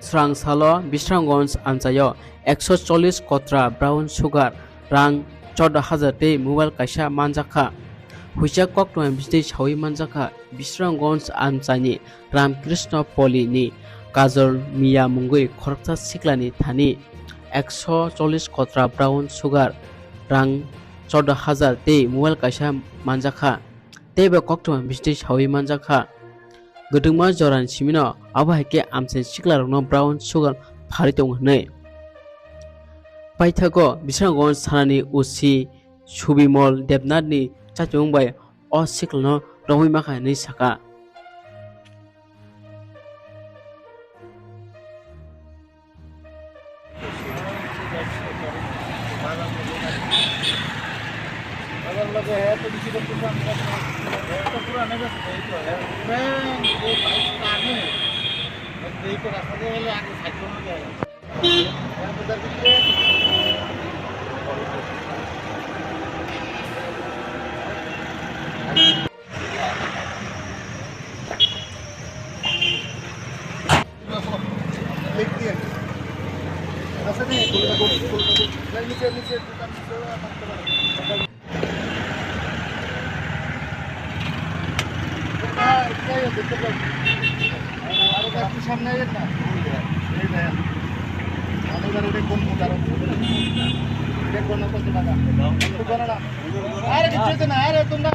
Srangsalo Bisrangonj Anjayo 140 kotra brown sugar rang 14,000 te mobile kaisa manjaka huisa kokno bisdi sawi manjaka Bisrangonj Anjani Ramkrishna Poli ni Kajol Miya Mungui Khorokta Siklani Thani 140 kotra brown sugar rang 14,000 te mobile kaisa manjaka tebe kokno bisdi sawi manjaka Gedungma joran simino abahake amsen siklarno brown sugar pharitong hne paithago Bisrangonj sanani usi Subimol Debnath ni chachungbai o siklno rohoi makha ni saka अगर लगे है तो किसी को पूरा तो पूरा नहीं तो है मैं ये बाइक कारने है देख के रास्ते में ले आगे साइड में जाएगा यार उधर भी लिख दिया ऐसा नहीं नीचे नीचे সামনে না আমাদের এটা কোন কারণ দেখো না কত টাকা তো জানা না আরে কিছু না আরে তোমরা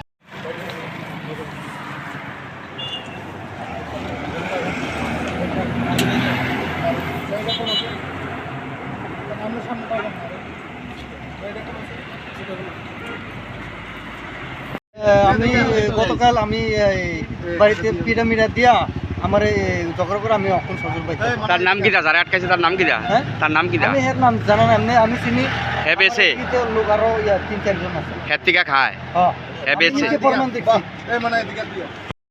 আমরা সামনে পাবো না আমি গতকাল আমি বাড়িতে পিরামিডা দিয়া আমার জগর করে আমি অখন সজল পাই তার নাম কি দা যারা আটকাইছে তার নাম কি দা তার নাম কি দা আমি এর নাম জানা না আমি চিনি হে বেছে কিতে লোক আরো 3-4 জন আছে খেতিকা খায় হ্যাঁ হে বেছে প্রমাণ দেখছি এই মানে এদিকে দিয়া